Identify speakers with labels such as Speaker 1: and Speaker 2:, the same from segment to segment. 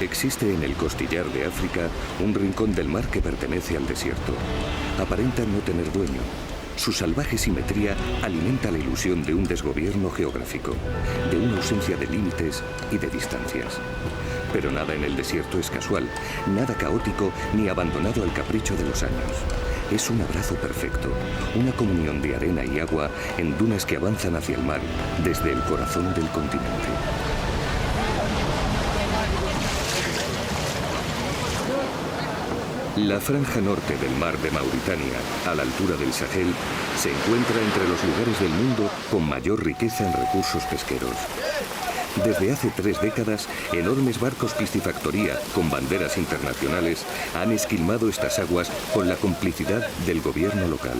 Speaker 1: Existe en el costillar de África un rincón del mar que pertenece al desierto. Aparenta no tener dueño. Su salvaje simetría alimenta la ilusión de un desgobierno geográfico, de una ausencia de límites y de distancias. Pero nada en el desierto es casual, nada caótico ni abandonado al capricho de los años. Es un abrazo perfecto, una comunión de arena y agua en dunas que avanzan hacia el mar desde el corazón del continente. La franja norte del mar de Mauritania, a la altura del Sahel, se encuentra entre los lugares del mundo con mayor riqueza en recursos pesqueros. Desde hace 3 décadas, enormes barcos piscifactoría con banderas internacionales han esquilmado estas aguas con la complicidad del gobierno local.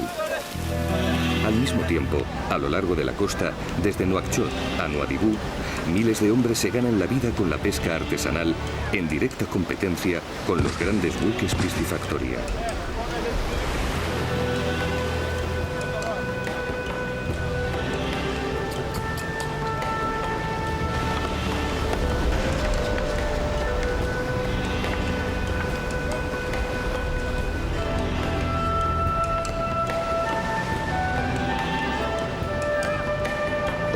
Speaker 1: Al mismo tiempo, a lo largo de la costa, desde Nouakchott a Nouadhibou, miles de hombres se ganan la vida con la pesca artesanal en directa competencia con los grandes buques piscifactoría.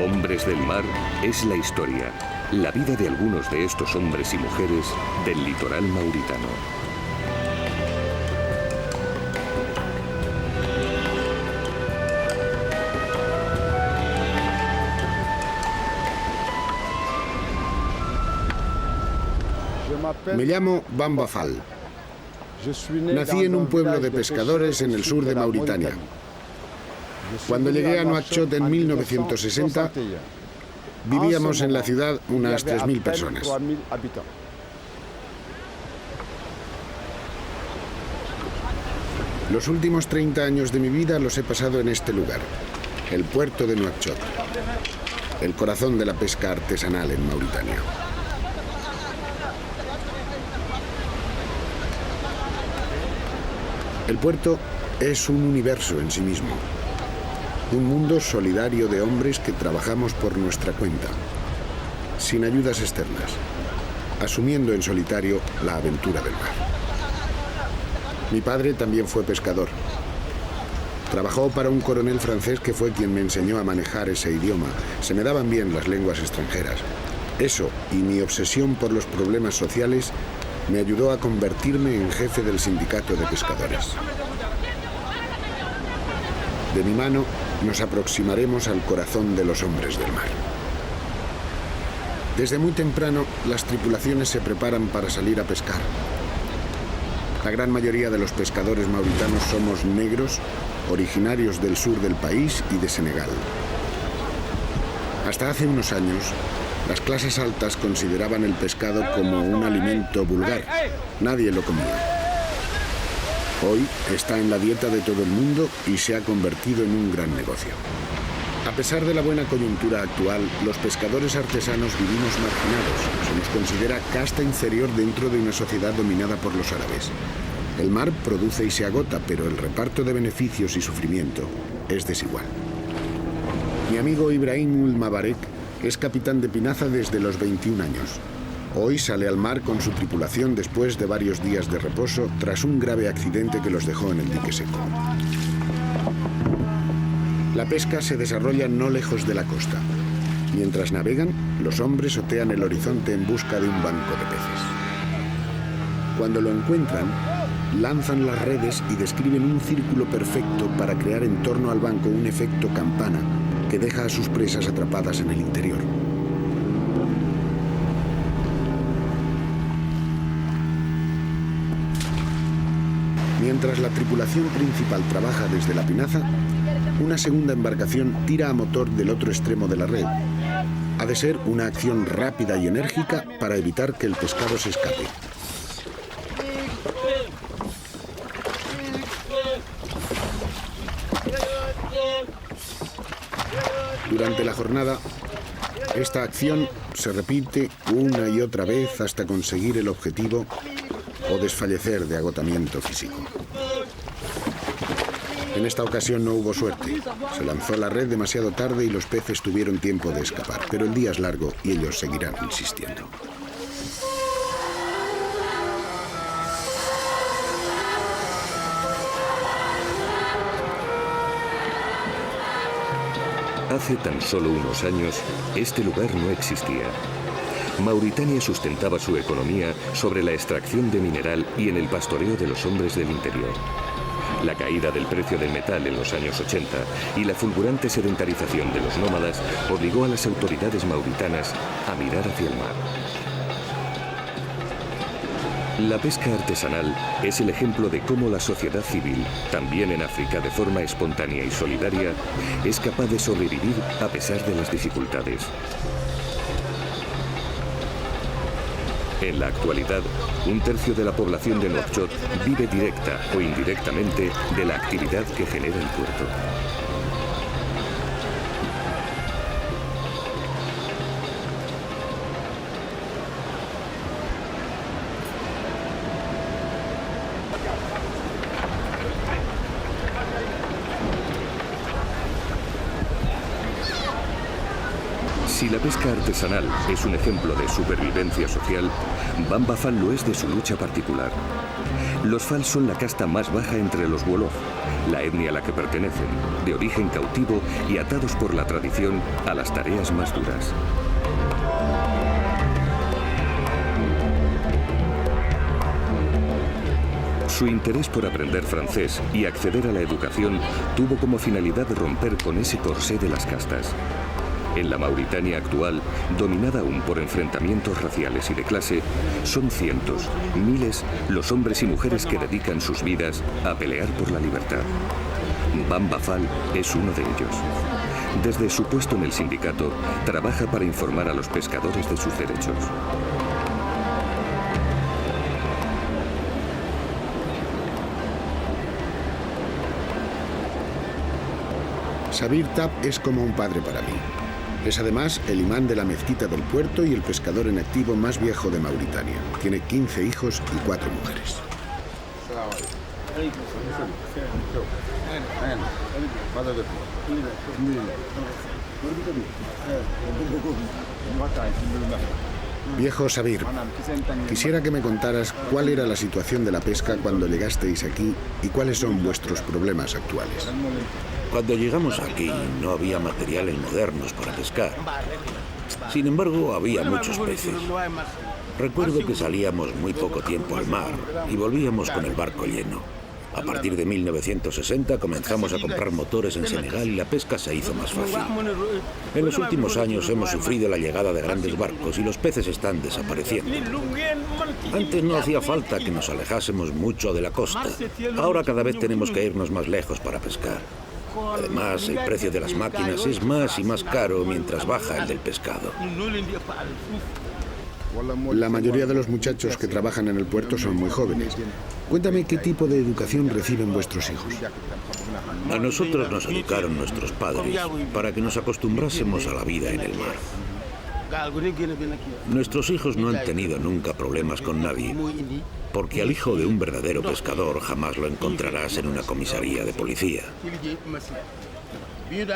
Speaker 1: Hombres del mar es la historia, la vida de algunos de estos hombres y mujeres del litoral mauritano.
Speaker 2: Me llamo Bamba Fall. Nací en un pueblo de pescadores en el sur de Mauritania. Cuando llegué a Nouakchott en 1960, vivíamos en la ciudad unas 3.000 personas. Los últimos 30 años de mi vida los he pasado en este lugar, el puerto de Nouakchott, el corazón de la pesca artesanal en Mauritania. El puerto es un universo en sí mismo. Un mundo solidario de hombres que trabajamos por nuestra cuenta, sin ayudas externas, asumiendo en solitario la aventura del mar. Mi padre también fue pescador. Trabajó para un coronel francés que fue quien me enseñó a manejar ese idioma. Se me daban bien las lenguas extranjeras. Eso y mi obsesión por los problemas sociales me ayudó a convertirme en jefe del sindicato de pescadores. De mi mano nos aproximaremos al corazón de los hombres del mar. Desde muy temprano, las tripulaciones se preparan para salir a pescar. La gran mayoría de los pescadores mauritanos somos negros, originarios del sur del país y de Senegal. Hasta hace unos años, las clases altas consideraban el pescado como un alimento vulgar. Nadie lo comía. Hoy está en la dieta de todo el mundo y se ha convertido en un gran negocio. A pesar de la buena coyuntura actual, los pescadores artesanos vivimos marginados. Se nos considera casta inferior dentro de una sociedad dominada por los árabes. El mar produce y se agota, pero el reparto de beneficios y sufrimiento es desigual. Mi amigo Ibrahim Ul Mabarek es capitán de pinaza desde los 21 años. Hoy sale al mar con su tripulación después de varios días de reposo tras un grave accidente que los dejó en el dique seco. La pesca se desarrolla no lejos de la costa. Mientras navegan, los hombres otean el horizonte en busca de un banco de peces. Cuando lo encuentran, lanzan las redes y describen un círculo perfecto para crear en torno al banco un efecto campana que deja a sus presas atrapadas en el interior. Mientras la tripulación principal trabaja desde la pinaza, una segunda embarcación tira a motor del otro extremo de la red. Ha de ser una acción rápida y enérgica para evitar que el pescado se escape. Durante la jornada, esta acción se repite una y otra vez hasta conseguir el objetivo o desfallecer de agotamiento físico. En esta ocasión no hubo suerte. Se lanzó la red demasiado tarde y los peces tuvieron tiempo de escapar. Pero el día es largo y ellos seguirán insistiendo.
Speaker 1: Hace tan solo unos años, este lugar no existía. Mauritania sustentaba su economía sobre la extracción de mineral y en el pastoreo de los hombres del interior. La caída del precio del metal en los años 80 y la fulgurante sedentarización de los nómadas obligó a las autoridades mauritanas a mirar hacia el mar. La pesca artesanal es el ejemplo de cómo la sociedad civil, también en África de forma espontánea y solidaria, es capaz de sobrevivir a pesar de las dificultades. En la actualidad, un tercio de la población de Nouakchott vive directa o indirectamente de la actividad que genera el puerto. Si la pesca artesanal es un ejemplo de supervivencia social, Bamba Fall lo es de su lucha particular. Los Fall son la casta más baja entre los Wolof, la etnia a la que pertenecen, de origen cautivo y atados por la tradición a las tareas más duras. Su interés por aprender francés y acceder a la educación tuvo como finalidad romper con ese corsé de las castas. En la Mauritania actual, dominada aún por enfrentamientos raciales y de clase, son cientos, miles los hombres y mujeres que dedican sus vidas a pelear por la libertad. Bamba Fall es uno de ellos. Desde su puesto en el sindicato, trabaja para informar a los pescadores de sus derechos.
Speaker 2: Sabir Tap es como un padre para mí. Es además el imán de la mezquita del puerto y el pescador en activo más viejo de Mauritania. Tiene 15 hijos y 4 mujeres. Viejo Sabir, quisiera que me contaras cuál era la situación de la pesca cuando llegasteis aquí y cuáles son vuestros problemas actuales.
Speaker 3: Cuando llegamos aquí no había materiales modernos para pescar. Sin embargo, había muchos peces. Recuerdo que salíamos muy poco tiempo al mar y volvíamos con el barco lleno. A partir de 1960 comenzamos a comprar motores en Senegal y la pesca se hizo más fácil. En los últimos años hemos sufrido la llegada de grandes barcos y los peces están desapareciendo. Antes no hacía falta que nos alejásemos mucho de la costa. Ahora cada vez tenemos que irnos más lejos para pescar. Además, el precio de las máquinas es más y más caro mientras baja el del pescado.
Speaker 2: La mayoría de los muchachos que trabajan en el puerto son muy jóvenes. Cuéntame qué tipo de educación reciben vuestros hijos.
Speaker 3: A nosotros nos educaron nuestros padres para que nos acostumbrásemos a la vida en el mar. Nuestros hijos no han tenido nunca problemas con nadie, porque al hijo de un verdadero pescador jamás lo encontrarás en una comisaría de policía.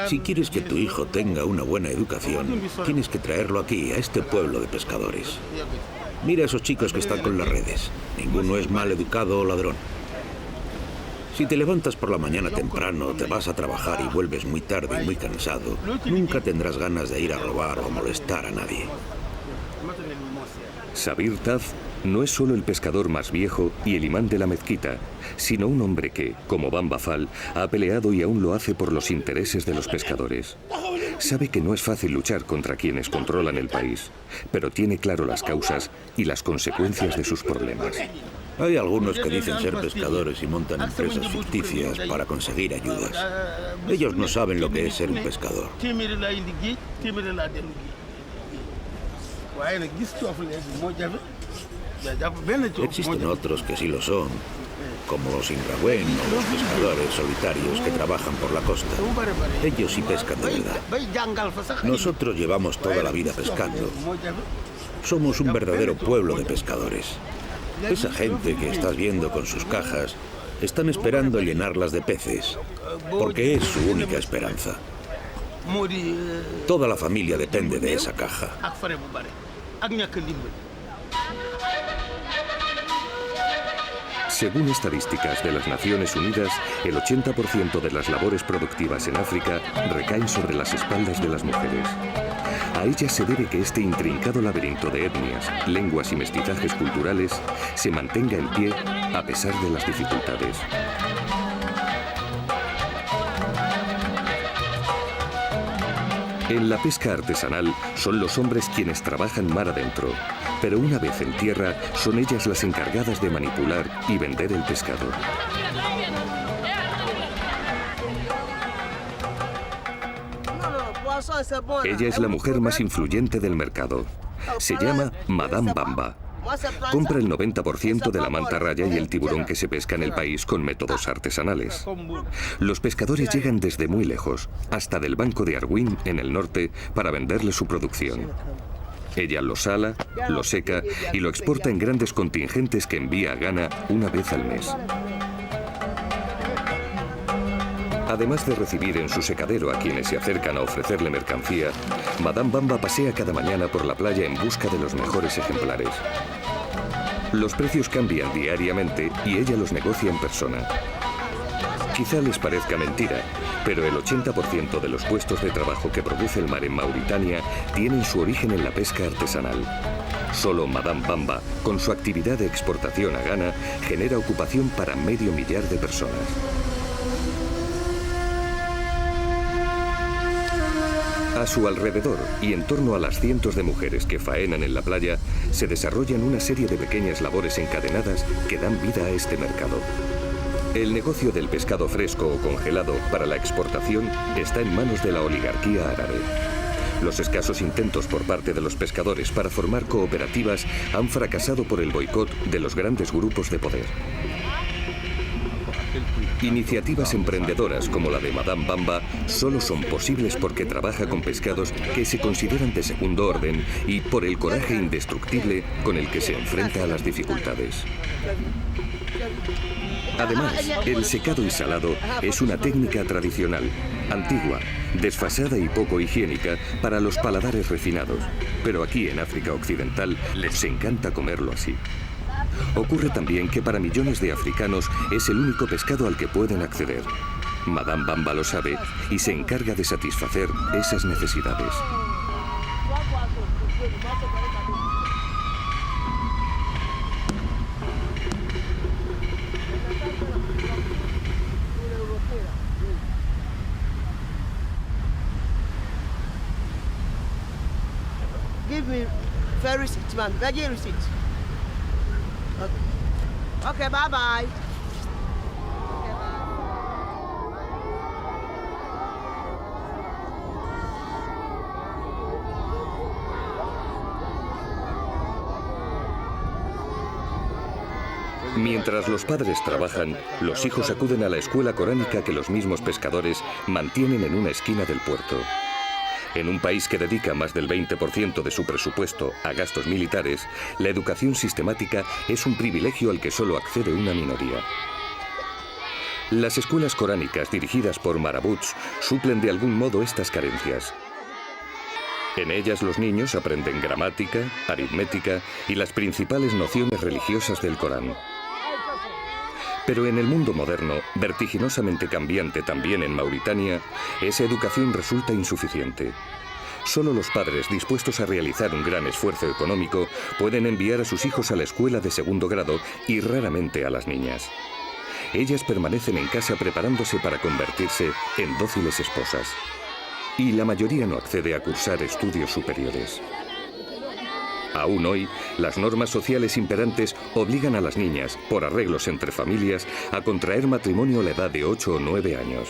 Speaker 3: Si quieres que tu hijo tenga una buena educación, tienes que traerlo aquí, a este pueblo de pescadores. Mira a esos chicos que están con las redes. Ninguno es mal educado o ladrón. Si te levantas por la mañana temprano, te vas a trabajar y vuelves muy tarde y muy cansado, nunca tendrás ganas de ir a robar o molestar a nadie.
Speaker 1: Sabir Taf no es solo el pescador más viejo y el imán de la mezquita, sino un hombre que, como Bamba Fall, ha peleado y aún lo hace por los intereses de los pescadores. Sabe que no es fácil luchar contra quienes controlan el país, pero tiene claro las causas y las consecuencias de sus problemas.
Speaker 3: Hay algunos que dicen ser pescadores y montan empresas ficticias para conseguir ayudas. Ellos no saben lo que es ser un pescador. Existen otros que sí lo son, como los Ingragüen o los pescadores solitarios que trabajan por la costa. Ellos sí pescan de verdad. Nosotros llevamos toda la vida pescando. Somos un verdadero pueblo de pescadores. Esa gente que estás viendo con sus cajas están esperando llenarlas de peces, porque es su única esperanza. Toda la familia depende de esa caja.
Speaker 1: Según estadísticas de las Naciones Unidas, el 80% de las labores productivas en África recaen sobre las espaldas de las mujeres. A ellas se debe que este intrincado laberinto de etnias, lenguas y mestizajes culturales se mantenga en pie a pesar de las dificultades. En la pesca artesanal son los hombres quienes trabajan mar adentro, pero una vez en tierra son ellas las encargadas de manipular y vender el pescado. Ella es la mujer más influyente del mercado. Se llama Madame Bamba. Compra el 90% de la mantarraya y el tiburón que se pesca en el país con métodos artesanales. Los pescadores llegan desde muy lejos, hasta del Banco de Arguin, en el norte, para venderle su producción. Ella lo sala, lo seca y lo exporta en grandes contingentes que envía a Ghana una vez al mes. Además de recibir en su secadero a quienes se acercan a ofrecerle mercancía, Madame Bamba pasea cada mañana por la playa en busca de los mejores ejemplares. Los precios cambian diariamente y ella los negocia en persona. Quizá les parezca mentira, pero el 80% de los puestos de trabajo que produce el mar en Mauritania tienen su origen en la pesca artesanal. Solo Madame Bamba, con su actividad de exportación a Ghana, genera ocupación para 500.000 de personas. A su alrededor y en torno a las cientos de mujeres que faenan en la playa, se desarrollan una serie de pequeñas labores encadenadas que dan vida a este mercado. El negocio del pescado fresco o congelado para la exportación está en manos de la oligarquía árabe. Los escasos intentos por parte de los pescadores para formar cooperativas han fracasado por el boicot de los grandes grupos de poder. Iniciativas emprendedoras como la de Madame Bamba solo son posibles porque trabaja con pescados que se consideran de segundo orden y por el coraje indestructible con el que se enfrenta a las dificultades. Además, el secado y salado es una técnica tradicional, antigua, desfasada y poco higiénica para los paladares refinados, pero aquí en África Occidental les encanta comerlo así. Ocurre también que para millones de africanos es el único pescado al que pueden acceder. Madame Bamba lo sabe y se encarga de satisfacer esas necesidades.
Speaker 4: Give me fair receipt, man. Veggie receipt. Okay, bye-bye.
Speaker 1: Mientras los padres trabajan, los hijos acuden a la escuela coránica que los mismos pescadores mantienen en una esquina del puerto. En un país que dedica más del 20% de su presupuesto a gastos militares, la educación sistemática es un privilegio al que solo accede una minoría. Las escuelas coránicas dirigidas por marabouts suplen de algún modo estas carencias. En ellas los niños aprenden gramática, aritmética y las principales nociones religiosas del Corán. Pero en el mundo moderno, vertiginosamente cambiante también en Mauritania, esa educación resulta insuficiente. Solo los padres dispuestos a realizar un gran esfuerzo económico pueden enviar a sus hijos a la escuela de segundo grado y raramente a las niñas. Ellas permanecen en casa preparándose para convertirse en dóciles esposas. Y la mayoría no accede a cursar estudios superiores. Aún hoy, las normas sociales imperantes obligan a las niñas, por arreglos entre familias, a contraer matrimonio a la edad de 8 o 9 años.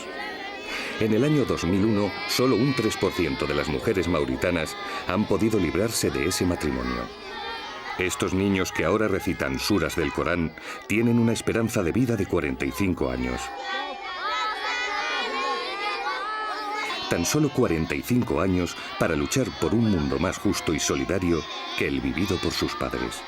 Speaker 1: En el año 2001, solo un 3% de las mujeres mauritanas han podido librarse de ese matrimonio. Estos niños que ahora recitan suras del Corán tienen una esperanza de vida de 45 años. Tan solo 45 años para luchar por un mundo más justo y solidario que el vivido por sus padres.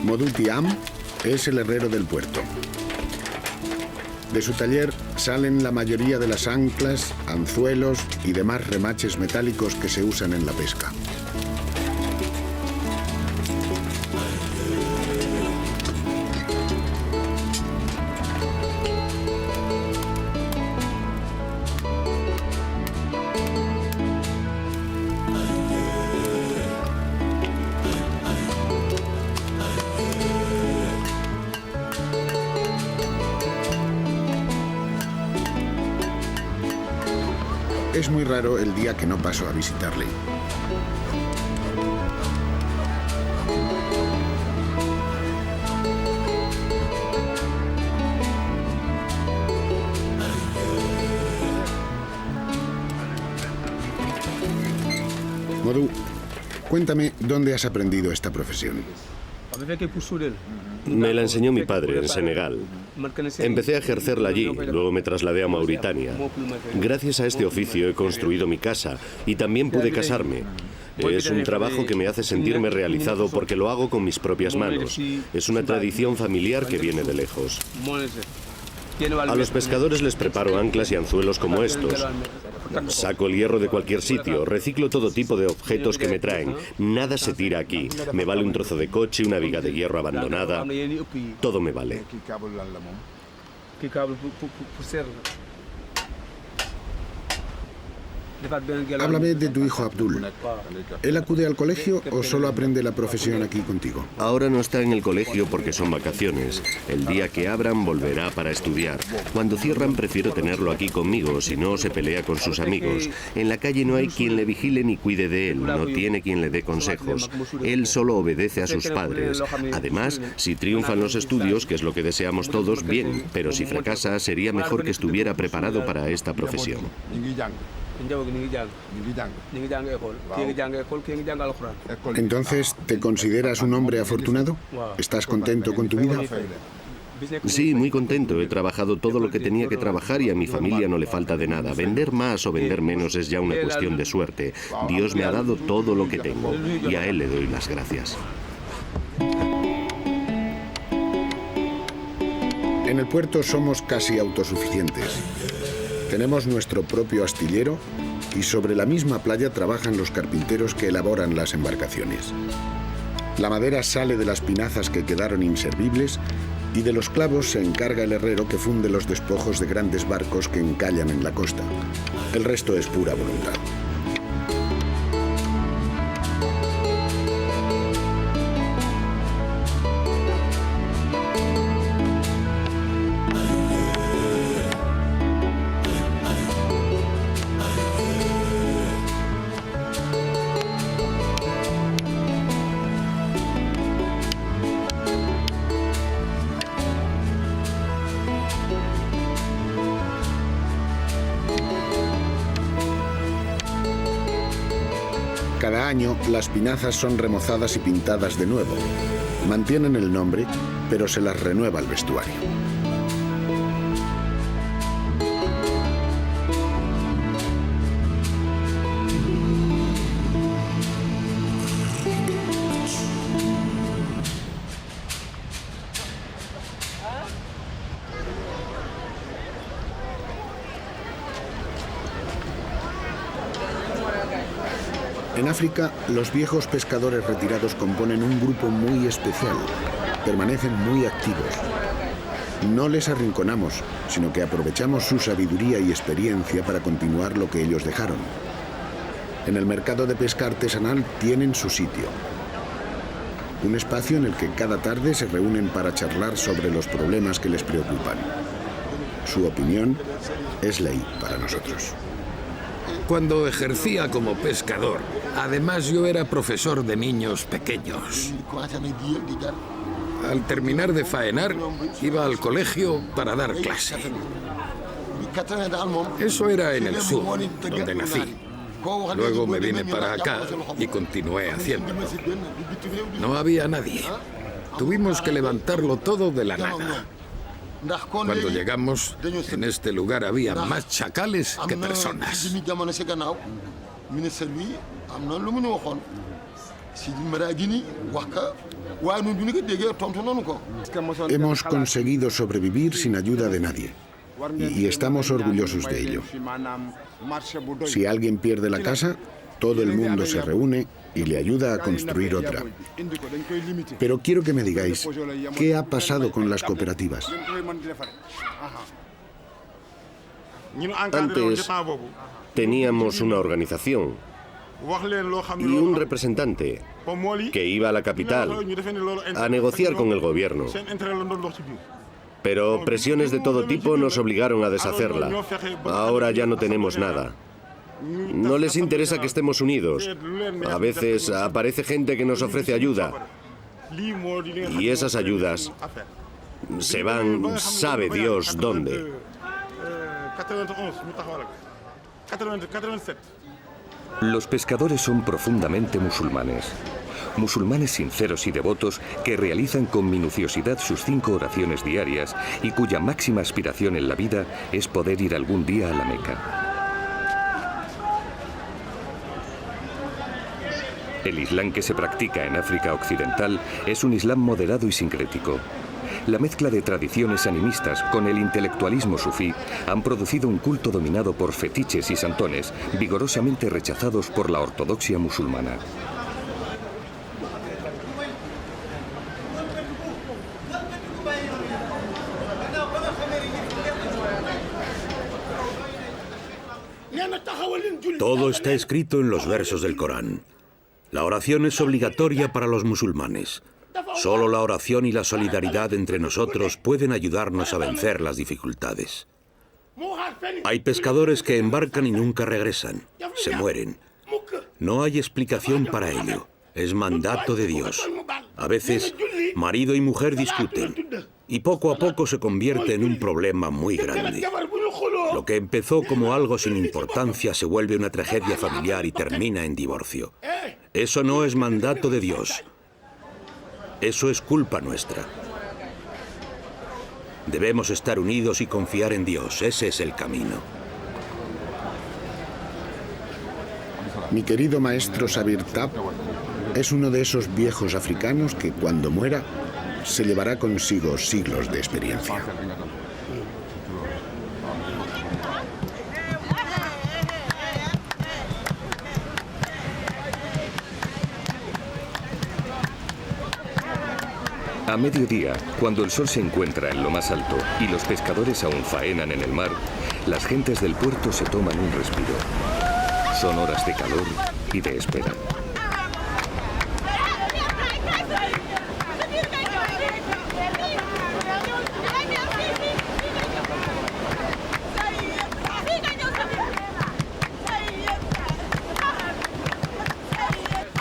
Speaker 2: Modou Thiam es el herrero del puerto. De su taller salen la mayoría de las anclas, anzuelos y demás remaches metálicos que se usan en la pesca. Es muy raro el día que no paso a visitarle. Modou, cuéntame, ¿dónde has aprendido esta profesión?
Speaker 5: Me la enseñó mi padre en Senegal. Empecé a ejercerla allí, luego me trasladé a Mauritania. Gracias a este oficio he construido mi casa y también pude casarme. Es un trabajo que me hace sentirme realizado porque lo hago con mis propias manos. Es una tradición familiar que viene de lejos. A los pescadores les preparo anclas y anzuelos como estos. Saco el hierro de cualquier sitio, reciclo todo tipo de objetos que me traen. Nada se tira aquí. Me vale un trozo de coche, una viga de hierro abandonada. Todo me vale.
Speaker 2: Háblame de tu hijo Abdul. ¿Él acude al colegio o solo aprende la profesión aquí contigo?
Speaker 5: Ahora no está en el colegio porque son vacaciones. El día que abran volverá para estudiar. Cuando cierran prefiero tenerlo aquí conmigo, si no se pelea con sus amigos. En la calle no hay quien le vigile ni cuide de él, no tiene quien le dé consejos. Él solo obedece a sus padres. Además, si triunfan los estudios, que es lo que deseamos todos, bien, pero si fracasa, sería mejor que estuviera preparado para esta profesión.
Speaker 2: Entonces, ¿te consideras un hombre afortunado? ¿Estás contento con tu vida?
Speaker 5: Sí, muy contento. He trabajado todo lo que tenía que trabajar y a mi familia no le falta de nada. Vender más o vender menos es ya una cuestión de suerte. Dios me ha dado todo lo que tengo y a Él le doy las gracias.
Speaker 2: En el puerto somos casi autosuficientes. Tenemos nuestro propio astillero y sobre la misma playa trabajan los carpinteros que elaboran las embarcaciones. La madera sale de las pinazas que quedaron inservibles y de los clavos se encarga el herrero que funde los despojos de grandes barcos que encallan en la costa. El resto es pura voluntad. Cada año, las pinazas son remozadas y pintadas de nuevo. Mantienen el nombre, pero se las renueva el vestuario. En África, los viejos pescadores retirados componen un grupo muy especial. Permanecen muy activos. No les arrinconamos, sino que aprovechamos su sabiduría y experiencia para continuar lo que ellos dejaron. En el mercado de pesca artesanal tienen su sitio. Un espacio en el que cada tarde se reúnen para charlar sobre los problemas que les preocupan. Su opinión es ley para nosotros.
Speaker 6: Cuando ejercía como pescador, además yo era profesor de niños pequeños. Al terminar de faenar, iba al colegio para dar clase. Eso era en el sur, donde nací. Luego me vine para acá y continué haciéndolo. No había nadie. Tuvimos que levantarlo todo de la nada. Cuando llegamos, en este lugar había más chacales que personas.
Speaker 2: Hemos conseguido sobrevivir sin ayuda de nadie y estamos orgullosos de ello. Si alguien pierde la casa, todo el mundo se reúne y le ayuda a construir otra. Pero quiero que me digáis, ¿qué ha pasado con las cooperativas?
Speaker 5: Antes teníamos una organización y un representante que iba a la capital a negociar con el gobierno. Pero presiones de todo tipo nos obligaron a deshacerla. Ahora ya no tenemos nada. No les interesa que estemos unidos. A veces aparece gente que nos ofrece ayuda. Y esas ayudas se van, sabe Dios dónde.
Speaker 1: Los pescadores son profundamente musulmanes. Musulmanes sinceros y devotos que realizan con minuciosidad sus 5 oraciones diarias y cuya máxima aspiración en la vida es poder ir algún día a la Meca. El Islam que se practica en África Occidental es un Islam moderado y sincrético. La mezcla de tradiciones animistas con el intelectualismo sufí han producido un culto dominado por fetiches y santones vigorosamente rechazados por la ortodoxia musulmana.
Speaker 3: Todo está escrito en los versos del Corán. La oración es obligatoria para los musulmanes. Solo la oración y la solidaridad entre nosotros pueden ayudarnos a vencer las dificultades. Hay pescadores que embarcan y nunca regresan. Se mueren. No hay explicación para ello. Es mandato de Dios. A veces, marido y mujer discuten. Y poco a poco se convierte en un problema muy grande. Lo que empezó como algo sin importancia se vuelve una tragedia familiar y termina en divorcio. Eso no es mandato de Dios. Eso es culpa nuestra. Debemos estar unidos y confiar en Dios. Ese es el camino.
Speaker 2: Mi querido maestro Sabir Tab es uno de esos viejos africanos que cuando muera se llevará consigo siglos de experiencia.
Speaker 1: A mediodía, cuando el sol se encuentra en lo más alto y los pescadores aún faenan en el mar, las gentes del puerto se toman un respiro. Son horas de calor y de espera.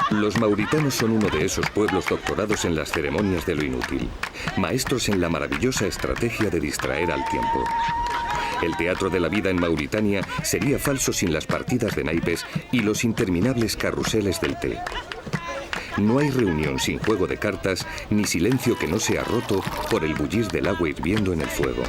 Speaker 1: Los mauritanos son uno de esos pueblos doctorados en las ceremonias de lo inútil, maestros en la maravillosa estrategia de distraer al tiempo. El teatro de la vida en Mauritania sería falso sin las partidas de naipes y los interminables carruseles del té. No hay reunión sin juego de cartas ni silencio que no sea roto por el bullir del agua hirviendo en el fuego.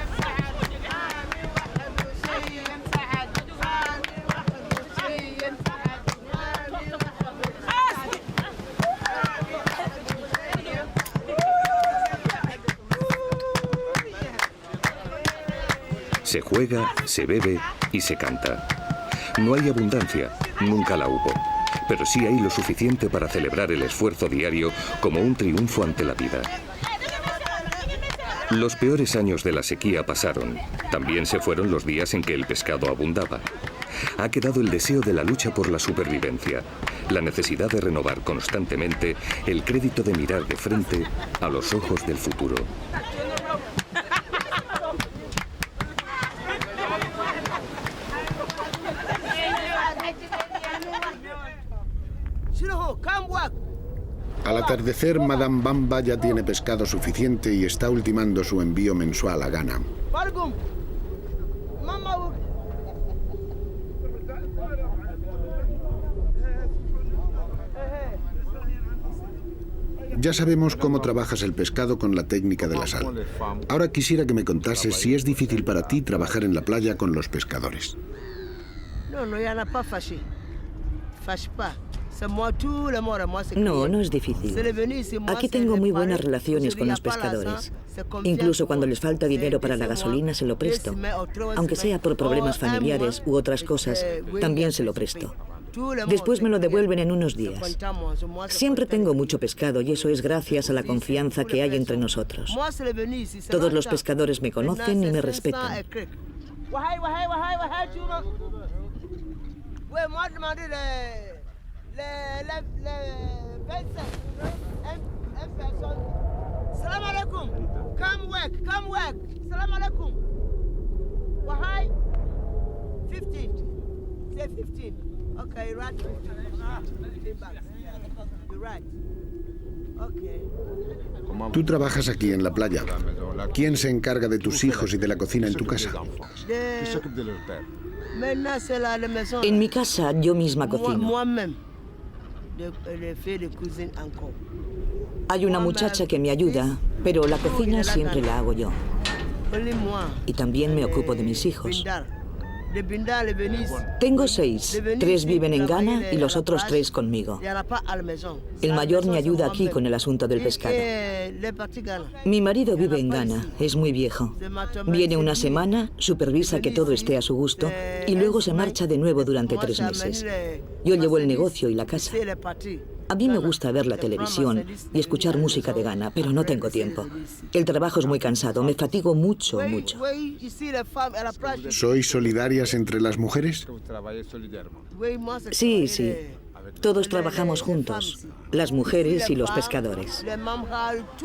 Speaker 1: Se juega, se bebe y se canta. No hay abundancia, nunca la hubo, pero sí hay lo suficiente para celebrar el esfuerzo diario como un triunfo ante la vida. Los peores años de la sequía pasaron. También se fueron los días en que el pescado abundaba. Ha quedado el deseo de la lucha por la supervivencia, la necesidad de renovar constantemente el crédito de mirar de frente a los ojos del futuro.
Speaker 2: Al atardecer, Madame Bamba ya tiene pescado suficiente y está ultimando su envío mensual a Ghana. Ya sabemos cómo trabajas el pescado con la técnica de la sal. Ahora quisiera que me contases si es difícil para ti trabajar en la playa con los pescadores.
Speaker 4: No, ya no es fácil. Fácil.
Speaker 7: No, no es difícil. Aquí tengo muy buenas relaciones con los pescadores. Incluso cuando les falta dinero para la gasolina se lo presto. Aunque sea por problemas familiares u otras cosas, también se lo presto. Después me lo devuelven en unos días. Siempre tengo mucho pescado y eso es gracias a la confianza que hay entre nosotros. Todos los pescadores me conocen y me respetan.
Speaker 4: Salam alaikum. Come work. Salam alaikum. Wahai? 15. Say 15. Okay, you're right. 15 bucks. You're right. Okay.
Speaker 2: Tú trabajas aquí en la playa. ¿Quién se encarga de tus hijos y de la cocina en tu casa?
Speaker 7: En mi casa yo misma cocino. Hay una muchacha que me ayuda, pero la cocina siempre la hago yo. Y también me ocupo de mis hijos. Tengo 6. 3 viven en Ghana y los otros 3 conmigo. El mayor me ayuda aquí con el asunto del pescado. Mi marido vive en Ghana, es muy viejo. Viene una semana, supervisa que todo esté a su gusto y luego se marcha de nuevo durante 3 meses. Yo llevo el negocio y la casa. A mí me gusta ver la televisión y escuchar música de Ghana, pero no tengo tiempo. El trabajo es muy cansado, me fatigo mucho.
Speaker 2: ¿Sois solidarias entre las mujeres?
Speaker 7: Sí. Todos trabajamos juntos, las mujeres y los pescadores.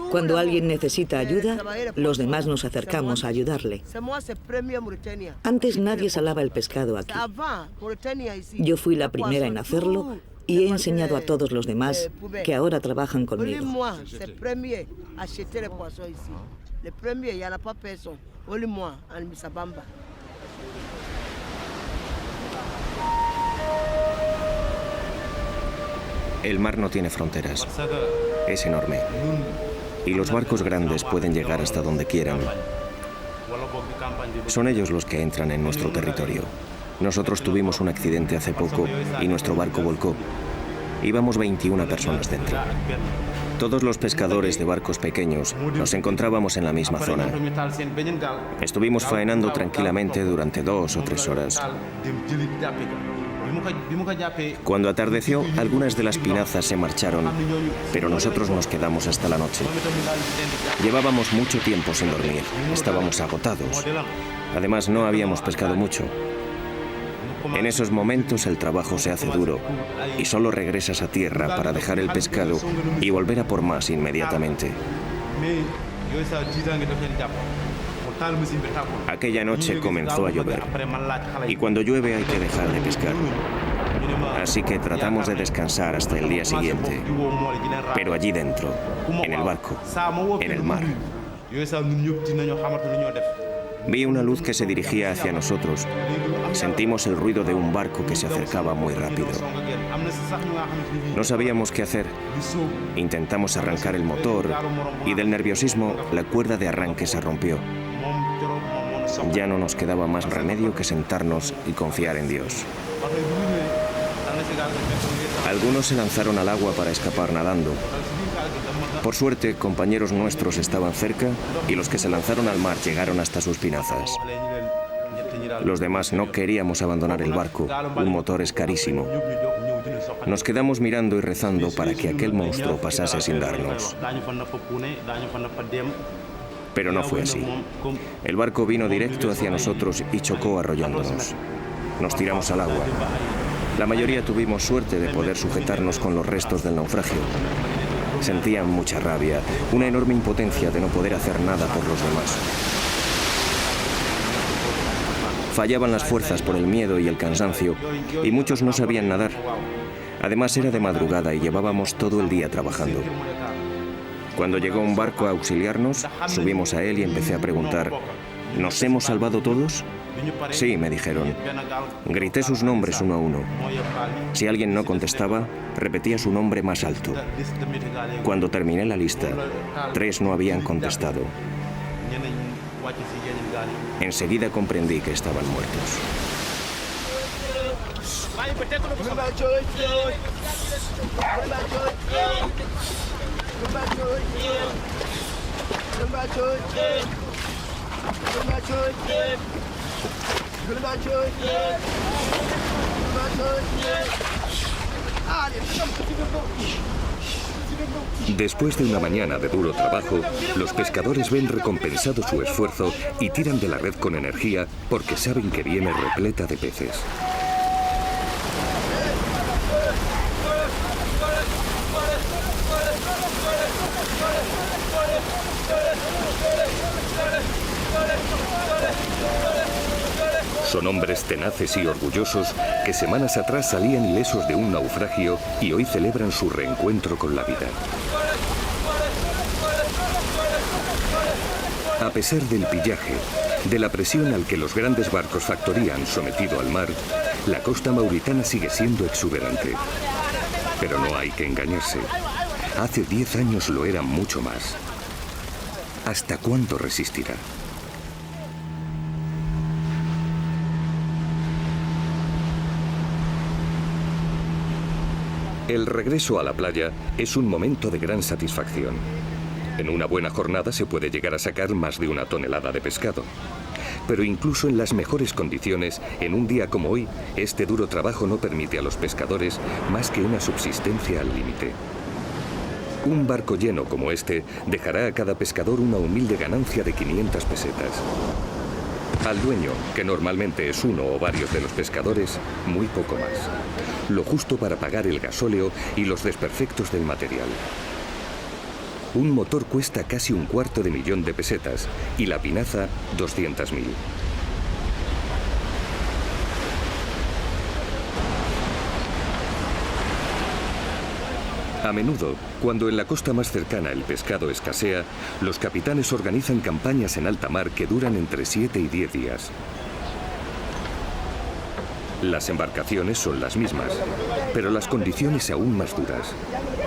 Speaker 7: Cuando alguien necesita ayuda, los demás nos acercamos a ayudarle. Antes nadie salaba el pescado aquí. Yo fui la primera en hacerlo y he enseñado a todos los demás que ahora trabajan conmigo.
Speaker 1: El mar no tiene fronteras. Es enorme. Y los barcos grandes pueden llegar hasta donde quieran. Son ellos los que entran en nuestro territorio. Nosotros tuvimos un accidente hace poco y nuestro barco volcó. Íbamos 21 personas dentro. Todos los pescadores de barcos pequeños nos encontrábamos en la misma zona. Estuvimos faenando tranquilamente durante 2 o 3 horas. Cuando atardeció, algunas de las pinazas se marcharon, pero nosotros nos quedamos hasta la noche. Llevábamos mucho tiempo sin dormir, estábamos agotados. Además, no habíamos pescado mucho. En esos momentos el trabajo se hace duro y solo regresas a tierra para dejar el pescado y volver a por más inmediatamente. Aquella noche comenzó a llover y cuando llueve hay que dejar de pescar. Así que tratamos de descansar hasta el día siguiente, pero allí dentro, en el barco, en el mar. Vi una luz que se dirigía hacia nosotros. Sentimos el ruido de un barco que se acercaba muy rápido. No sabíamos qué hacer. Intentamos arrancar el motor y del nerviosismo la cuerda de arranque se rompió. Ya no nos quedaba más remedio que sentarnos y confiar en Dios. Algunos se lanzaron al agua para escapar nadando. Por suerte, compañeros nuestros estaban cerca y los que se lanzaron al mar llegaron hasta sus pinazas. Los demás no queríamos abandonar el barco, un motor es carísimo. Nos quedamos mirando y rezando para que aquel monstruo pasase sin darnos. Pero no fue así. El barco vino directo hacia nosotros y chocó arrollándonos. Nos tiramos al agua. La mayoría tuvimos suerte de poder sujetarnos con los restos del naufragio. Sentían mucha rabia, una enorme impotencia de no poder hacer nada por los demás. Fallaban las fuerzas por el miedo y el cansancio, y muchos no sabían nadar. Además era de madrugada y llevábamos todo el día trabajando. Cuando llegó un barco a auxiliarnos, subimos a él y empecé a preguntar, ¿nos hemos salvado todos? Sí, me dijeron. Grité sus nombres uno a uno. Si alguien no contestaba, repetía su nombre más alto. Cuando terminé la lista, 3 no habían contestado. Enseguida comprendí que estaban muertos. Después de una mañana de duro trabajo, los pescadores ven recompensado su esfuerzo y tiran de la red con energía porque saben que viene repleta de peces. Son hombres tenaces y orgullosos que semanas atrás salían ilesos de un naufragio y hoy celebran su reencuentro con la vida. A pesar del pillaje, de la presión al que los grandes barcos factorían sometido al mar, la costa mauritana sigue siendo exuberante. Pero no hay que engañarse. Hace 10 años lo era mucho más. ¿Hasta cuándo resistirá? El regreso a la playa es un momento de gran satisfacción. En una buena jornada se puede llegar a sacar más de 1 tonelada de pescado. Pero incluso en las mejores condiciones, en un día como hoy, este duro trabajo no permite a los pescadores más que una subsistencia al límite. Un barco lleno como este dejará a cada pescador una humilde ganancia de 500 pesetas. Al dueño, que normalmente es uno o varios de los pescadores, muy poco más. Lo justo para pagar el gasóleo y los desperfectos del material. Un motor cuesta casi 250.000 de pesetas y la pinaza 200.000. A menudo, cuando en la costa más cercana el pescado escasea, los capitanes organizan campañas en alta mar que duran entre 7 y 10 días. Las embarcaciones son las mismas, pero las condiciones aún más duras.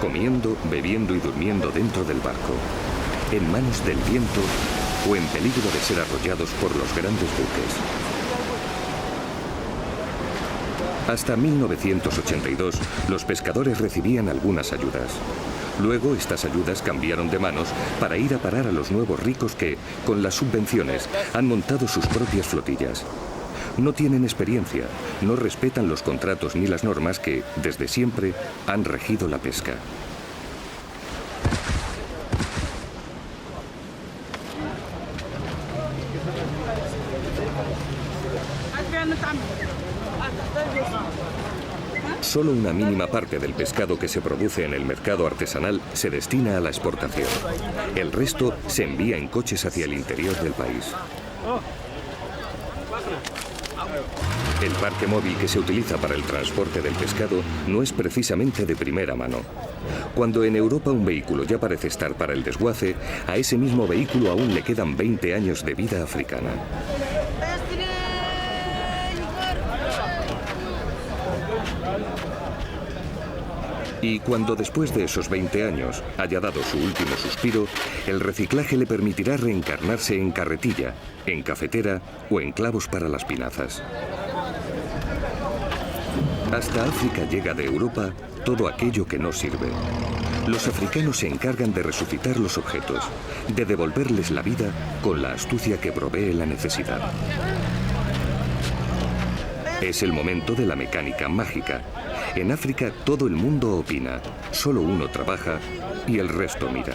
Speaker 1: Comiendo, bebiendo y durmiendo dentro del barco, en manos del viento o en peligro de ser arrollados por los grandes buques. Hasta 1982, los pescadores recibían algunas ayudas. Luego, estas ayudas cambiaron de manos para ir a parar a los nuevos ricos que, con las subvenciones, han montado sus propias flotillas. No tienen experiencia, no respetan los contratos ni las normas que, desde siempre, han regido la pesca. Solo una mínima parte del pescado que se produce en el mercado artesanal se destina a la exportación. El resto se envía en coches hacia el interior del país. El parque móvil que se utiliza para el transporte del pescado no es precisamente de primera mano. Cuando en Europa un vehículo ya parece estar para el desguace, a ese mismo vehículo aún le quedan 20 años de vida africana. Y cuando después de esos 20 años haya dado su último suspiro, el reciclaje le permitirá reencarnarse en carretilla, en cafetera o en clavos para las pinazas. Hasta África llega de Europa todo aquello que no sirve. Los africanos se encargan de resucitar los objetos, de devolverles la vida con la astucia que provee la necesidad. Es el momento de la mecánica mágica. En África todo el mundo opina, solo uno trabaja y el resto mira.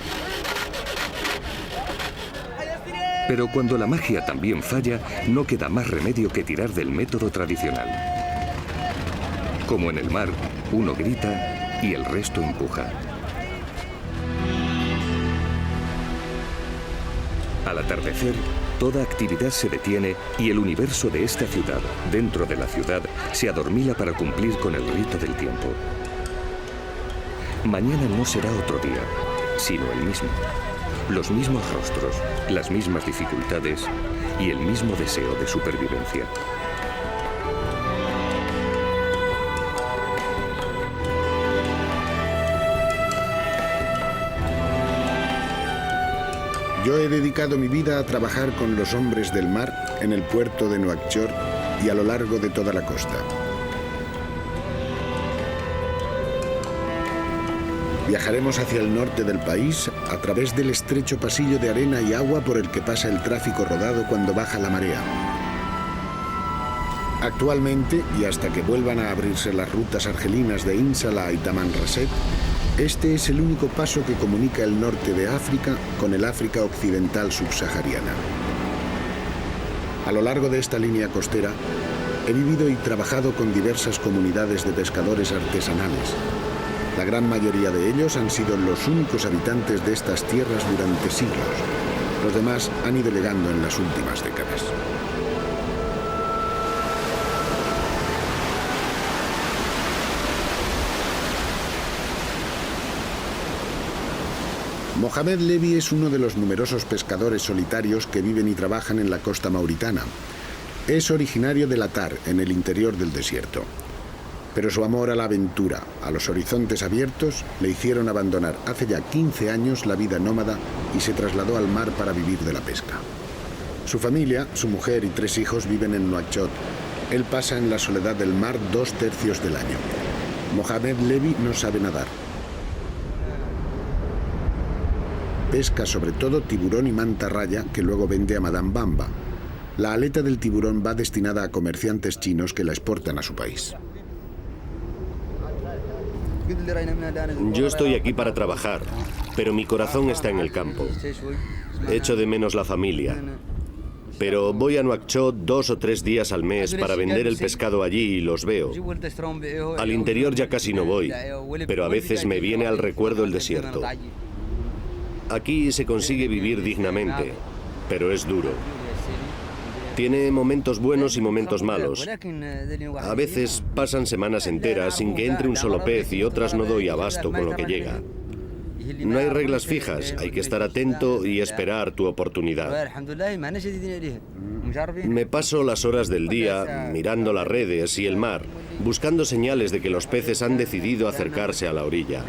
Speaker 1: Pero cuando la magia también falla, no queda más remedio que tirar del método tradicional. Como en el mar, uno grita y el resto empuja. Al atardecer, toda actividad se detiene y el universo de esta ciudad, dentro de la ciudad, se adormila para cumplir con el rito del tiempo. Mañana no será otro día, sino el mismo. Los mismos rostros, las mismas dificultades y el mismo deseo de supervivencia.
Speaker 2: Yo he dedicado mi vida a trabajar con los hombres del mar en el puerto de Nuakchot y a lo largo de toda la costa. Viajaremos hacia el norte del país a través del estrecho pasillo de arena y agua por el que pasa el tráfico rodado cuando baja la marea. Actualmente, y hasta que vuelvan a abrirse las rutas argelinas de In Salah y Tamanrasset, este es el único paso que comunica el norte de África con el África occidental subsahariana. A lo largo de esta línea costera, he vivido y trabajado con diversas comunidades de pescadores artesanales. La gran mayoría de ellos han sido los únicos habitantes de estas tierras durante siglos. Los demás han ido llegando en las últimas décadas. Mohamed Levi es uno de los numerosos pescadores solitarios que viven y trabajan en la costa mauritana. Es originario de Latar, en el interior del desierto. Pero su amor a la aventura, a los horizontes abiertos, le hicieron abandonar hace ya 15 años la vida nómada y se trasladó al mar para vivir de la pesca. Su familia, su mujer y 3 hijos viven en Nouakchott. Él pasa en la soledad del mar 2/3 del año. Mohamed Levi no sabe nadar. Pesca sobre todo tiburón y mantarraya que luego vende a Madame Bamba. La aleta del tiburón va destinada a comerciantes chinos que la exportan a su país.
Speaker 5: Yo estoy aquí para trabajar, pero mi corazón está en el campo. Echo de menos la familia. Pero voy a Nouakchott 2 o 3 días al mes para vender el pescado allí y los veo. Al interior ya casi no voy, pero a veces me viene al recuerdo el desierto. Aquí se consigue vivir dignamente, pero es duro. Tiene momentos buenos y momentos malos. A veces pasan semanas enteras sin que entre un solo pez y otras no doy abasto con lo que llega. No hay reglas fijas, hay que estar atento y esperar tu oportunidad. Me paso las horas del día mirando las redes y el mar, buscando señales de que los peces han decidido acercarse a la orilla.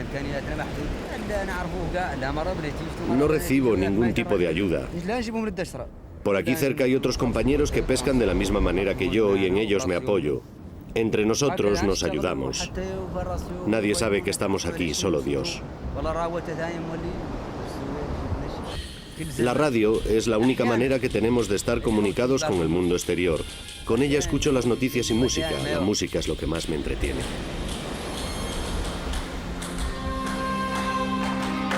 Speaker 5: No recibo ningún tipo de ayuda. Por aquí cerca hay otros compañeros que pescan de la misma manera que yo y en ellos me apoyo. Entre nosotros nos ayudamos. Nadie sabe que estamos aquí, solo Dios. La radio es la única manera que tenemos de estar comunicados con el mundo exterior. Con ella escucho las noticias y música. La música es lo que más me entretiene.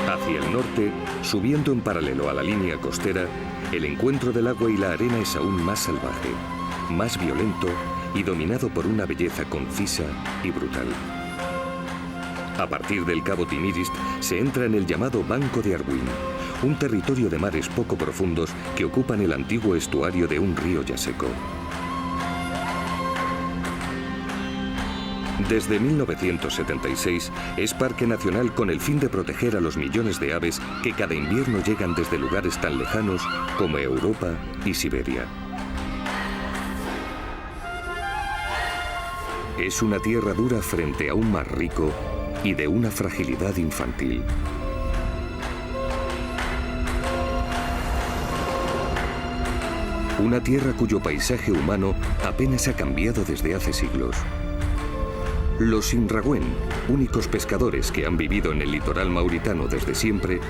Speaker 1: Hacia el norte, subiendo en paralelo a la línea costera, el encuentro del agua y la arena es aún más salvaje, más violento y dominado por una belleza concisa y brutal. A partir del Cabo Timirist se entra en el llamado Banco de Arwin, un territorio de mares poco profundos que ocupan el antiguo estuario de un río ya seco. Desde 1976 es parque nacional con el fin de proteger a los millones de aves que cada invierno llegan desde lugares tan lejanos como Europa y Siberia. Es una tierra dura frente a un mar rico y de una fragilidad infantil. Una tierra cuyo paisaje humano apenas ha cambiado desde hace siglos. Los Sinragüen, únicos pescadores que han vivido en el litoral mauritano desde siempre,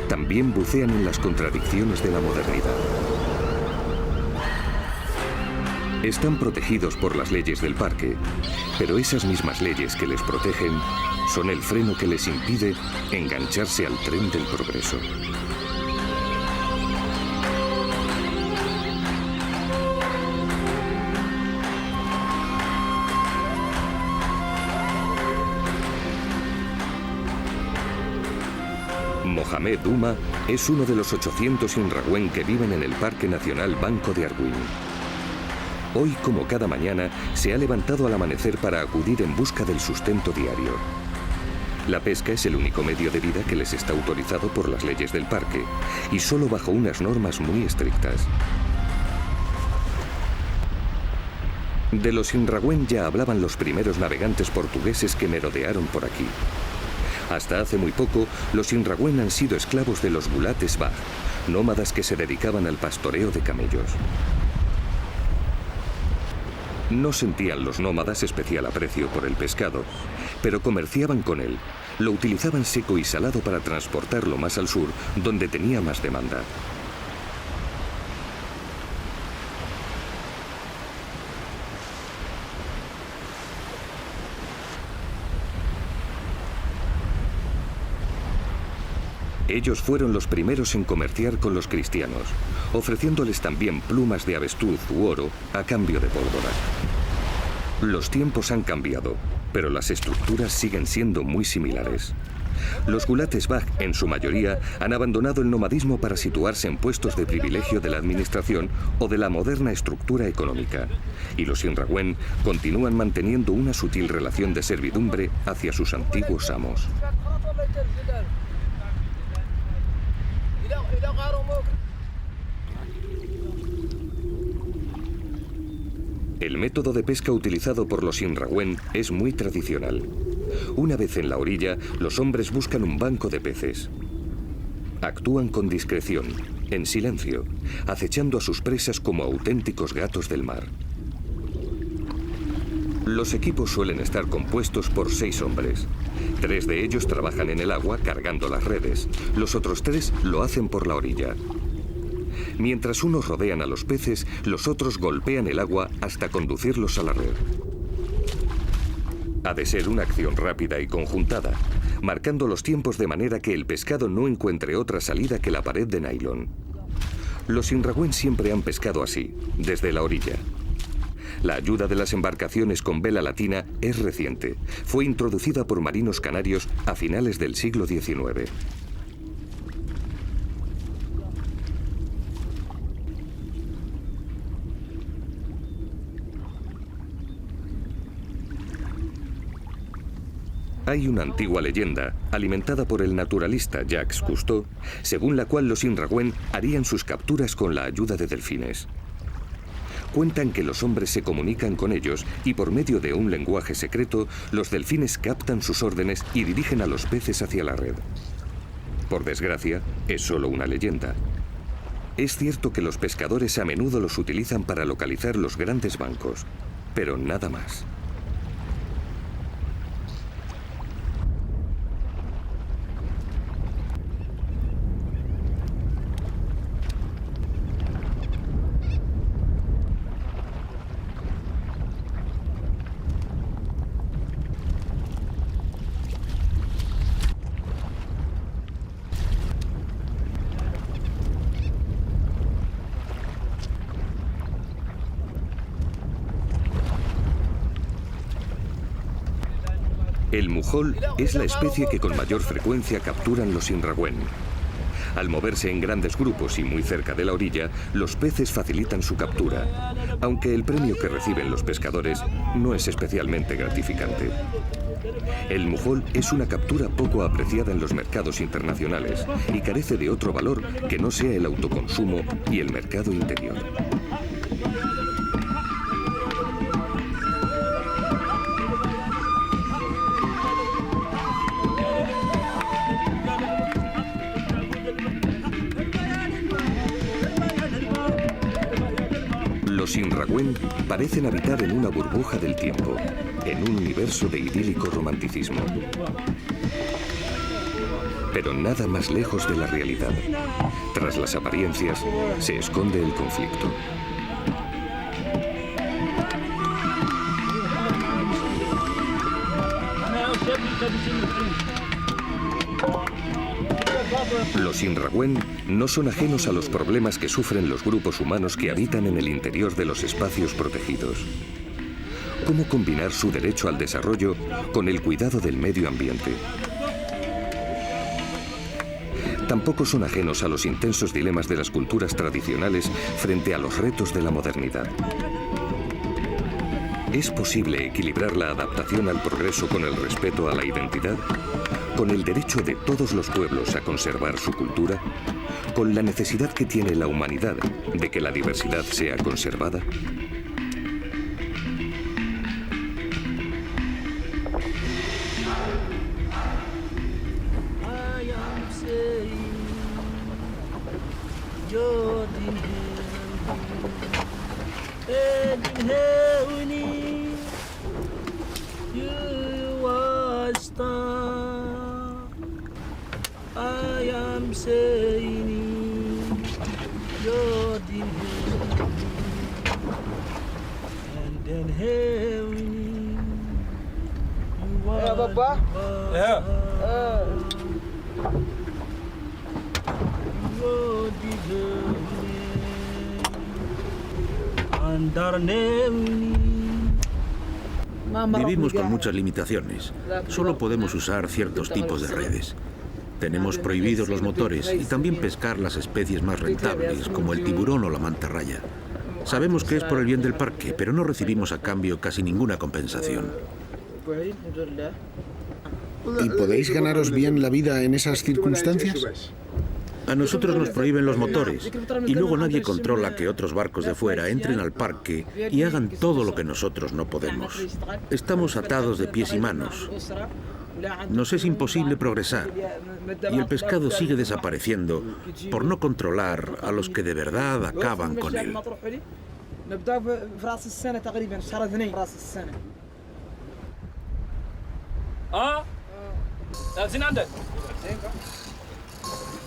Speaker 1: también bucean en las contradicciones de la modernidad. Están protegidos por las leyes del parque, pero esas mismas leyes que les protegen son el freno que les impide engancharse al tren del progreso. Mohamed Uma es uno de los 800 Sinragüen que viven en el Parque Nacional Banco de Arwin. Hoy, como cada mañana, se ha levantado al amanecer para acudir en busca del sustento diario. La pesca es el único medio de vida que les está autorizado por las leyes del parque, y solo bajo unas normas muy estrictas. De los Sinragüen ya hablaban los primeros navegantes portugueses que merodearon por aquí. Hasta hace muy poco, los Sinragüen han sido esclavos de los Gulates Bah, nómadas que se dedicaban al pastoreo de camellos. No sentían los nómadas especial aprecio por el pescado, pero comerciaban con él, Lo utilizaban seco y salado para transportarlo más al sur, donde tenía más demanda. Ellos fueron los primeros en comerciar con los cristianos, ofreciéndoles también plumas de avestruz u oro a cambio de pólvora. Los tiempos han cambiado, pero las estructuras siguen siendo muy similares. Los Gulates Bag, en su mayoría, han abandonado el nomadismo para situarse en puestos de privilegio de la administración o de la moderna estructura económica. Y los Sinrawen continúan manteniendo una sutil relación de servidumbre hacia sus antiguos amos. El método de pesca utilizado por los Sinrawen es muy tradicional. Una vez en la orilla, los hombres buscan un banco de peces. Actúan con discreción, en silencio, acechando a sus presas como auténticos gatos del mar. Los equipos suelen estar compuestos por 6 hombres. 3 de ellos trabajan en el agua cargando las redes. Los otros 3 lo hacen por la orilla. Mientras unos rodean a los peces, los otros golpean el agua hasta conducirlos a la red. Ha de ser una acción rápida y conjuntada, marcando los tiempos de manera que el pescado no encuentre otra salida que la pared de nylon. Los Sinrawen siempre han pescado así, desde la orilla. La ayuda de las embarcaciones con vela latina es reciente. Fue introducida por marinos canarios a finales del siglo XIX. Hay una antigua leyenda, alimentada por el naturalista Jacques Cousteau, según la cual los Sinrawen harían sus capturas con la ayuda de delfines. Cuentan que los hombres se comunican con ellos y por medio de un lenguaje secreto, los delfines captan sus órdenes y dirigen a los peces hacia la red. Por desgracia, es solo una leyenda. Es cierto que los pescadores a menudo los utilizan para localizar los grandes bancos, pero nada más. El mujol es la especie que con mayor frecuencia capturan los Sinrawen. Al moverse en grandes grupos y muy cerca de la orilla, los peces facilitan su captura, aunque el premio que reciben los pescadores no es especialmente gratificante. El mujol es una captura poco apreciada en los mercados internacionales y carece de otro valor que no sea el autoconsumo y el mercado interior. Los Sinrawen parecen habitar en una burbuja del tiempo, en un universo de idílico romanticismo. Pero nada más lejos de la realidad. Tras las apariencias, se esconde el conflicto. Los Sinrawen no son ajenos a los problemas que sufren los grupos humanos que habitan en el interior de los espacios protegidos. ¿Cómo combinar su derecho al desarrollo con el cuidado del medio ambiente? Tampoco son ajenos a los intensos dilemas de las culturas tradicionales frente a los retos de la modernidad. ¿Es posible equilibrar la adaptación al progreso con el respeto a la identidad? ¿Con el derecho de todos los pueblos a conservar su cultura? ¿Con la necesidad que tiene la humanidad de que la diversidad sea conservada?
Speaker 8: You are a star.
Speaker 3: Vivimos con muchas limitaciones. Solo podemos usar ciertos tipos de redes. Tenemos prohibidos los motores y también pescar las especies más rentables, como el tiburón o la mantarraya. Sabemos que es por el bien del parque, pero no recibimos a cambio casi ninguna compensación.
Speaker 2: ¿Y podéis ganaros bien la vida en esas circunstancias?
Speaker 3: A nosotros nos prohíben los motores y luego nadie controla que otros barcos de fuera entren al parque y hagan todo lo que nosotros no podemos. Estamos atados de pies y manos. Nos es imposible progresar y el pescado sigue desapareciendo por no controlar a los que de verdad acaban con él.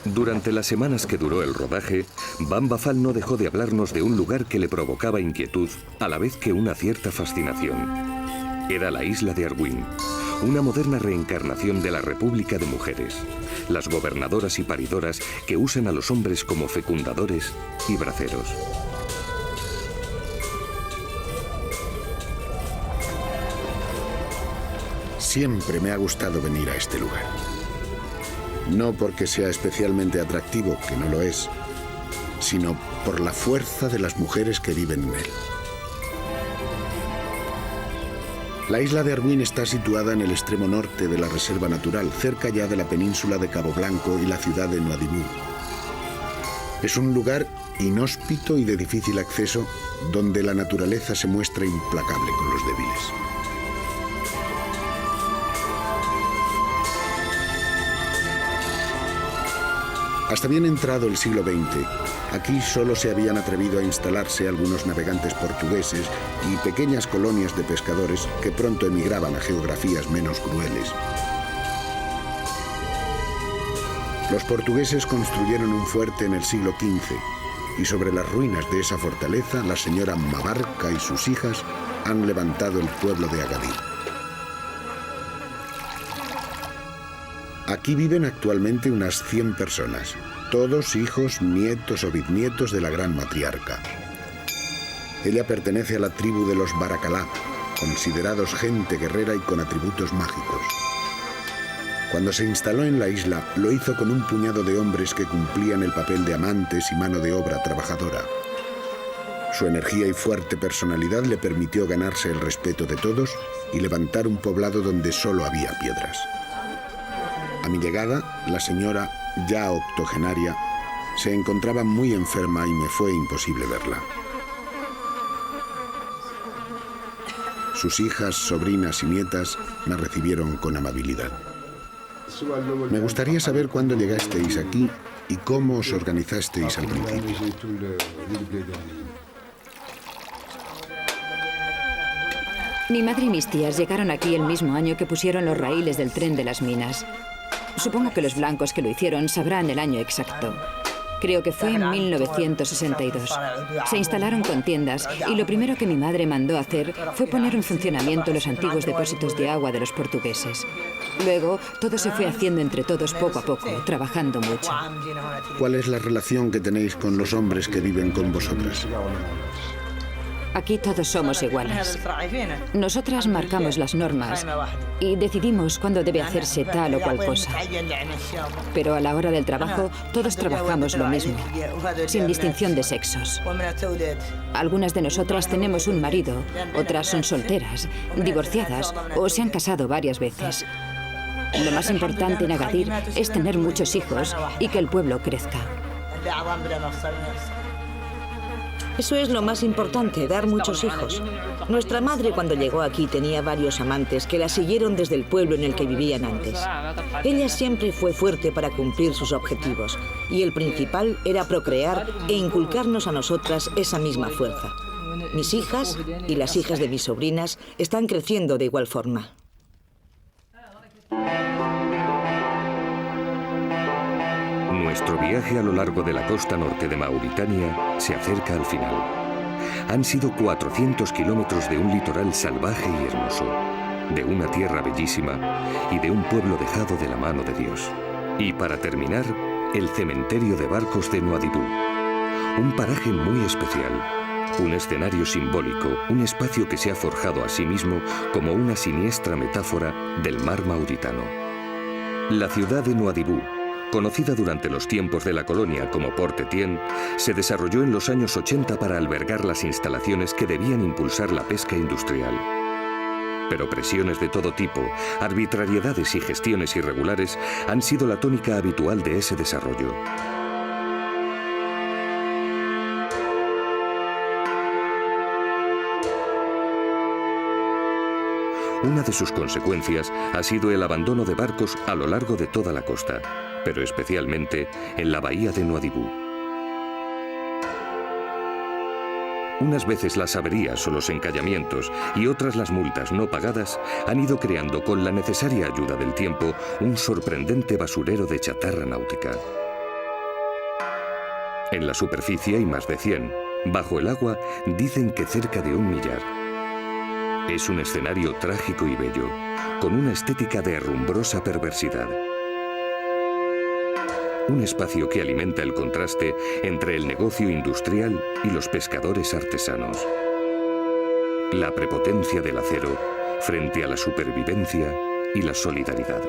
Speaker 1: Durante las semanas que duró el rodaje, Van Bafal no dejó de hablarnos de un lugar que le provocaba inquietud, a la vez que una cierta fascinación. Era la isla de Arwin, una moderna reencarnación de la República de Mujeres, las gobernadoras y paridoras que usan a los hombres como fecundadores y braceros.
Speaker 2: Siempre me ha gustado venir a este lugar. No porque sea especialmente atractivo, que no lo es, sino por la fuerza de las mujeres que viven en él. La isla de Arwin está situada en el extremo norte de la reserva natural, cerca ya de la península de Cabo Blanco y la ciudad de Nuadhibou. Es un lugar inhóspito y de difícil acceso, donde la naturaleza se muestra implacable con los débiles. Hasta bien entrado el siglo XX, aquí solo se habían atrevido a instalarse algunos navegantes portugueses y pequeñas colonias de pescadores que pronto emigraban a geografías menos crueles. Los portugueses construyeron un fuerte en el siglo XV y sobre las ruinas de esa fortaleza la señora Mabarca y sus hijas han levantado el pueblo de Agadir. Aquí viven actualmente unas 100 personas, todos hijos, nietos o bisnietos de la gran matriarca. Ella pertenece a la tribu de los Baracalá, considerados gente guerrera y con atributos mágicos. Cuando se instaló en la isla, lo hizo con un puñado de hombres que cumplían el papel de amantes y mano de obra trabajadora. Su energía y fuerte personalidad le permitió ganarse el respeto de todos y levantar un poblado donde solo había piedras. A mi llegada, la señora, ya octogenaria, se encontraba muy enferma y me fue imposible verla. Sus hijas, sobrinas y nietas me recibieron con amabilidad. Me gustaría saber cuándo llegasteis aquí y cómo os organizasteis al principio.
Speaker 8: Mi madre y mis tías llegaron aquí el mismo año que pusieron los raíles del tren de las minas. Supongo que los blancos que lo hicieron sabrán el año exacto. Creo que fue en 1962. Se instalaron con tiendas y lo primero que mi madre mandó hacer fue poner en funcionamiento los antiguos depósitos de agua de los portugueses. Luego, todo se fue haciendo entre todos poco a poco, trabajando mucho.
Speaker 2: ¿Cuál es la relación que tenéis con los hombres que viven con vosotras?
Speaker 8: Aquí todos somos iguales. Nosotras marcamos las normas y decidimos cuándo debe hacerse tal o cual cosa. Pero a la hora del trabajo, todos trabajamos lo mismo, sin distinción de sexos. Algunas de nosotras tenemos un marido, otras son solteras, divorciadas o se han casado varias veces. Lo más importante en Agadir es tener muchos hijos y que el pueblo crezca.
Speaker 7: Eso es lo más importante, dar muchos hijos. Nuestra madre cuando llegó aquí tenía varios amantes que la siguieron desde el pueblo en el que vivían antes. Ella siempre fue fuerte para cumplir sus objetivos y el principal era procrear e inculcarnos a nosotras esa misma fuerza. Mis hijas y las hijas de mis sobrinas están creciendo de igual forma.
Speaker 1: Nuestro viaje a lo largo de la costa norte de Mauritania se acerca al final. Han sido 400 kilómetros de un litoral salvaje y hermoso, de una tierra bellísima y de un pueblo dejado de la mano de Dios. Y para terminar, el cementerio de barcos de Nouadhibou, un paraje muy especial, un escenario simbólico, un espacio que se ha forjado a sí mismo como una siniestra metáfora del mar mauritano. La ciudad de Nouadhibou, conocida durante los tiempos de la colonia como Port Etienne, se desarrolló en los años 80 para albergar las instalaciones que debían impulsar la pesca industrial. Pero presiones de todo tipo, arbitrariedades y gestiones irregulares han sido la tónica habitual de ese desarrollo. Una de sus consecuencias ha sido el abandono de barcos a lo largo de toda la costa, pero especialmente en la bahía de Nouadhibou. Unas veces las averías o los encallamientos y otras las multas no pagadas han ido creando con la necesaria ayuda del tiempo un sorprendente basurero de chatarra náutica. En la superficie hay más de 100, bajo el agua dicen que cerca de 1 millar. Es un escenario trágico y bello, con una estética de herrumbrosa perversidad. Un espacio que alimenta el contraste entre el negocio industrial y los pescadores artesanos. La prepotencia del acero frente a la supervivencia y la solidaridad.